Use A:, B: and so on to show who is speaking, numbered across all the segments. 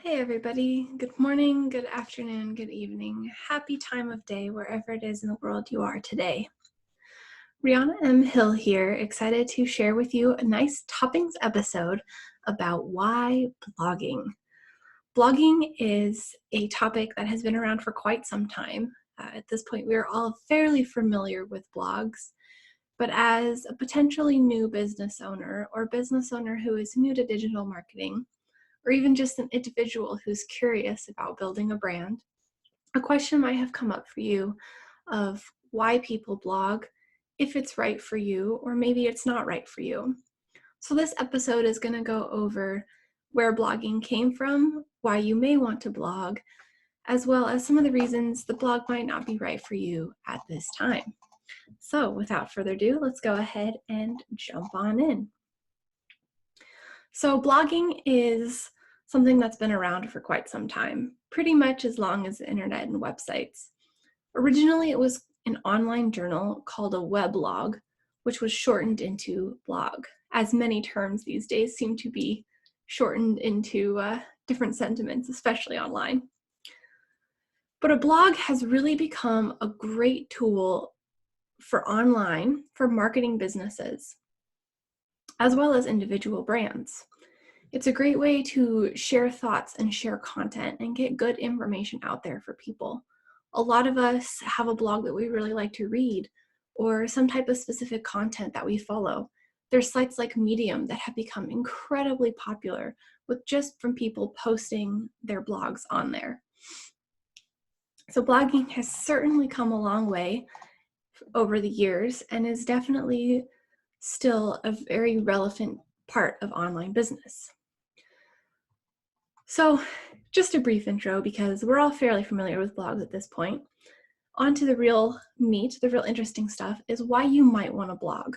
A: Hey everybody, good morning, good afternoon, good evening, happy time of day wherever it is in the world you are today. Brianna M. Hill here, excited to share with you a nice toppings episode about why blogging. Blogging is a topic that has been around for quite some time. At this point, we are all fairly familiar with blogs, but as a potentially new business owner or business owner who is new to digital marketing, or even just an individual who's curious about building a brand, a question might have come up for you of why people blog, if it's right for you, or maybe it's not right for you. So this episode is going to go over where blogging came from, why you may want to blog, as well as some of the reasons the blog might not be right for you at this time. So without further ado, let's go ahead and jump on in. So blogging is something that's been around for quite some time, pretty much as long as the internet and websites. Originally, it was an online journal called a weblog, which was shortened into blog, as many terms these days seem to be shortened into different sentiments, especially online. But a blog has really become a great tool for online, for marketing businesses, as well as individual brands. It's a great way to share thoughts and share content and get good information out there for people. A lot of us have a blog that we really like to read or some type of specific content that we follow. There's sites like Medium that have become incredibly popular with just from people posting their blogs on there. So blogging has certainly come a long way over the years and is definitely still a very relevant part of online business. So just a brief intro, because we're all fairly familiar with blogs at this point. On to the real meat, the real interesting stuff, is why you might want to blog.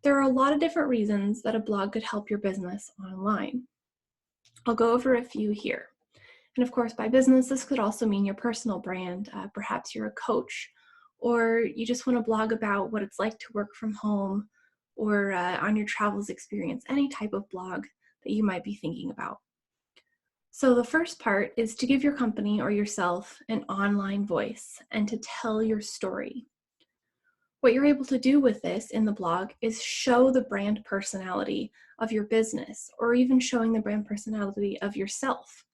A: There are a lot of different reasons that a blog could help your business online. I'll go over a few here. And of course, by business, this could also mean your personal brand. Perhaps you're a coach, or you just want to blog about what it's like to work from home, or on your travels experience, any type of blog that you might be thinking about. So the first part is to give your company or yourself an online voice and to tell your story. What you're able to do with this in the blog is show the brand personality of your business, or even showing the brand personality of yourself.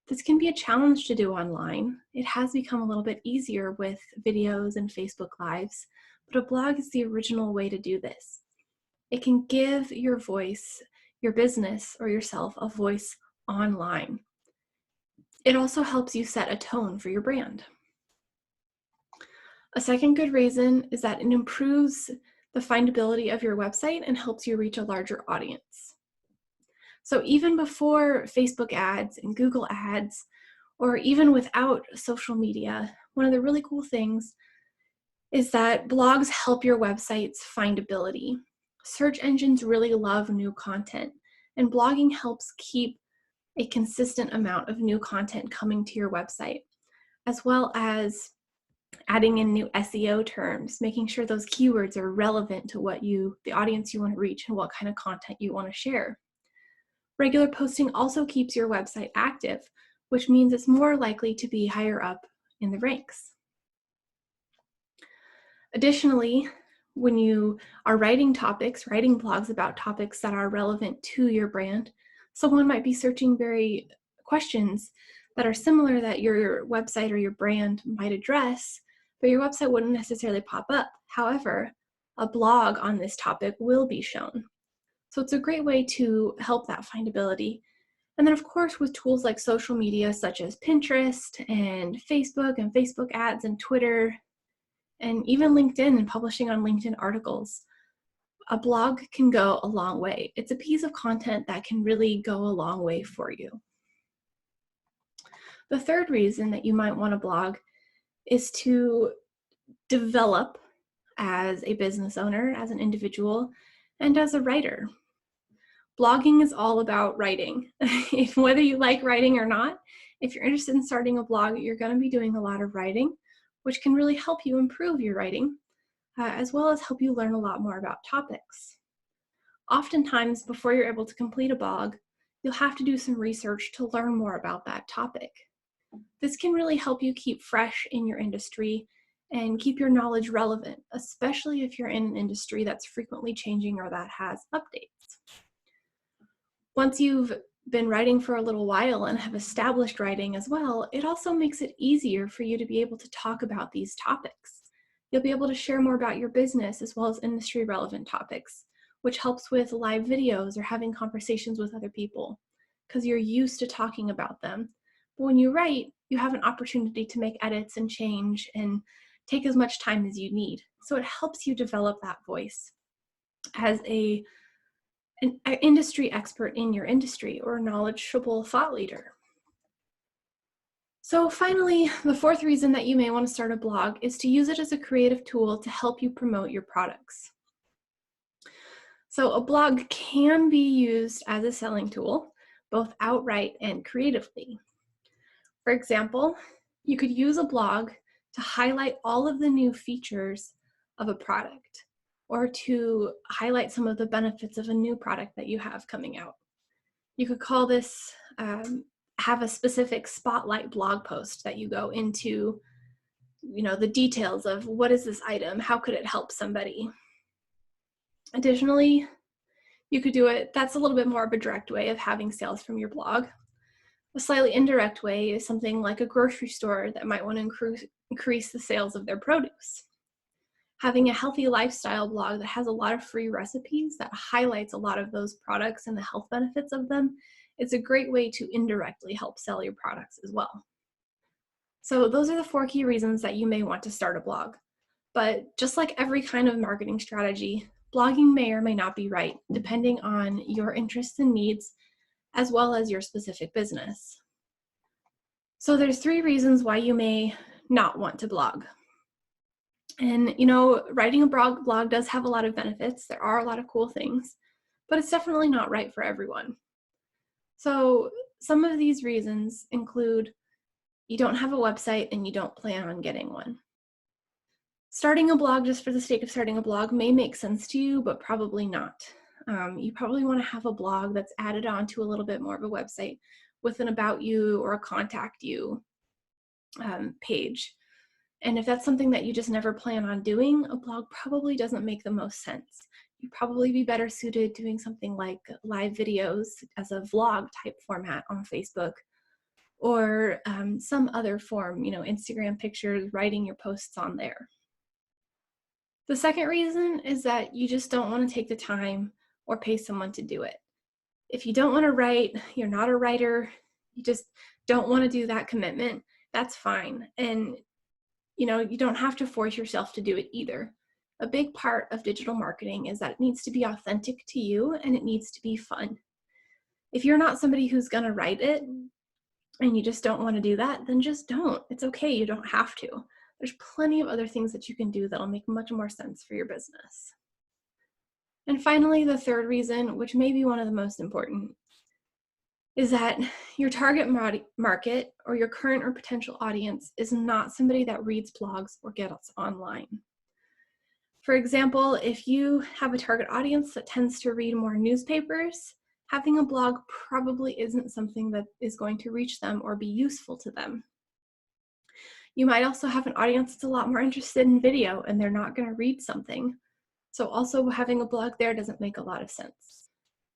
A: This can be a challenge to do online. It has become a little bit easier with videos and Facebook Lives, but a blog is the original way to do this. It can give your voice, your business, or yourself a voice online. It also helps you set a tone for your brand. A second good reason is that it improves the findability of your website and helps you reach a larger audience. So even before Facebook ads and Google ads, or even without social media, one of the really cool things is that blogs help your website's findability. Search engines really love new content, and blogging helps keep a consistent amount of new content coming to your website, as well as adding in new SEO terms, making sure those keywords are relevant to what the audience you want to reach and what kind of content you want to share. Regular posting also keeps your website active, which means it's more likely to be higher up in the ranks. Additionally, when you are writing blogs about topics that are relevant to your brand, someone might be searching questions that are similar that your website or your brand might address, but your website wouldn't necessarily pop up. However, a blog on this topic will be shown. So it's a great way to help that findability. And then of course, with tools like social media, such as Pinterest and Facebook ads and Twitter, and even LinkedIn and publishing on LinkedIn articles, a blog can go a long way. It's a piece of content that can really go a long way for you. The third reason that you might want to blog is to develop as a business owner, as an individual, and as a writer. Blogging is all about writing. Whether you like writing or not, if you're interested in starting a blog, you're going to be doing a lot of writing, which can really help you improve your writing, as well as help you learn a lot more about topics. Oftentimes, before you're able to complete a blog, you'll have to do some research to learn more about that topic. This can really help you keep fresh in your industry and keep your knowledge relevant, especially if you're in an industry that's frequently changing or that has updates. Once you've been writing for a little while and have established writing as well, it also makes it easier for you to be able to talk about these topics. You'll be able to share more about your business as well as industry relevant topics, which helps with live videos or having conversations with other people because you're used to talking about them. But when you write, you have an opportunity to make edits and change and take as much time as you need. So it helps you develop that voice as an industry expert in your industry or a knowledgeable thought leader. So finally, the fourth reason that you may want to start a blog is to use it as a creative tool to help you promote your products. So a blog can be used as a selling tool, both outright and creatively. For example, you could use a blog to highlight all of the new features of a product or to highlight some of the benefits of a new product that you have coming out. You could call this, have a specific spotlight blog post that you go into, the details of what is this item, how could it help somebody. Additionally, you could do it, that's a little bit more of a direct way of having sales from your blog. A slightly indirect way is something like a grocery store that might want to increase the sales of their produce. Having a healthy lifestyle blog that has a lot of free recipes that highlights a lot of those products and the health benefits of them is a great way to indirectly help sell your products as well. So those are the 4 key reasons that you may want to start a blog. But just like every kind of marketing strategy, blogging may or may not be right, depending on your interests and needs, as well as your specific business. So there's 3 reasons why you may not want to blog. And, writing a blog does have a lot of benefits. There are a lot of cool things, but it's definitely not right for everyone. So some of these reasons include you don't have a website and you don't plan on getting one. Starting a blog just for the sake of starting a blog may make sense to you, but probably not. You probably want to have a blog that's added on to a little bit more of a website with an about you or a contact you page. And if that's something that you just never plan on doing, a blog probably doesn't make the most sense. You'd probably be better suited doing something like live videos as a vlog type format on Facebook or some other form, Instagram pictures, writing your posts on there. The second reason is that you just don't want to take the time or pay someone to do it. If you don't want to write, you're not a writer, you just don't want to do that commitment, that's fine. And you don't have to force yourself to do it either. A big part of digital marketing is that it needs to be authentic to you and it needs to be fun. If you're not somebody who's going to write it and you just don't want to do that, then just don't. It's okay. You don't have to. There's plenty of other things that you can do that'll make much more sense for your business. And finally, the third reason, which may be one of the most important, is that your target market or your current or potential audience is not somebody that reads blogs or gets online. For example, if you have a target audience that tends to read more newspapers, having a blog probably isn't something that is going to reach them or be useful to them. You might also have an audience that's a lot more interested in video and they're not going to read something. So also having a blog there doesn't make a lot of sense.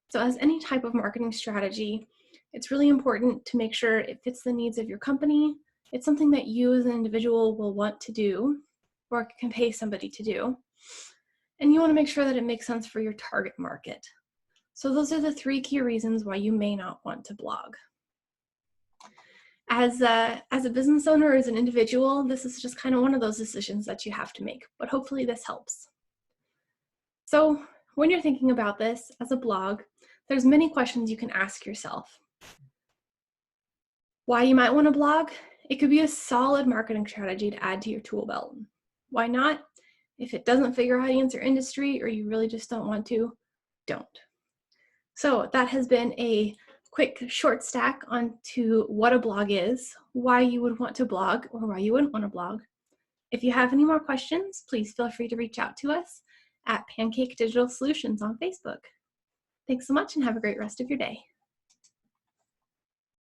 A: So as any type of marketing strategy, it's really important to make sure it fits the needs of your company. It's something that you as an individual will want to do or can pay somebody to do. And you want to make sure that it makes sense for your target market. So those are the 3 key reasons why you may not want to blog. As a business owner or as an individual, this is just kind of one of those decisions that you have to make, but hopefully this helps. So when you're thinking about this as a blog, there's many questions you can ask yourself. Why you might want to blog? It could be a solid marketing strategy to add to your tool belt. Why not? If it doesn't fit your audience or industry, or you really just don't want to, don't. So that has been a quick short stack onto what a blog is, why you would want to blog or why you wouldn't want to blog. If you have any more questions, please feel free to reach out to us at Pancake Digital Solutions on Facebook. Thanks so much and have a great rest of your day.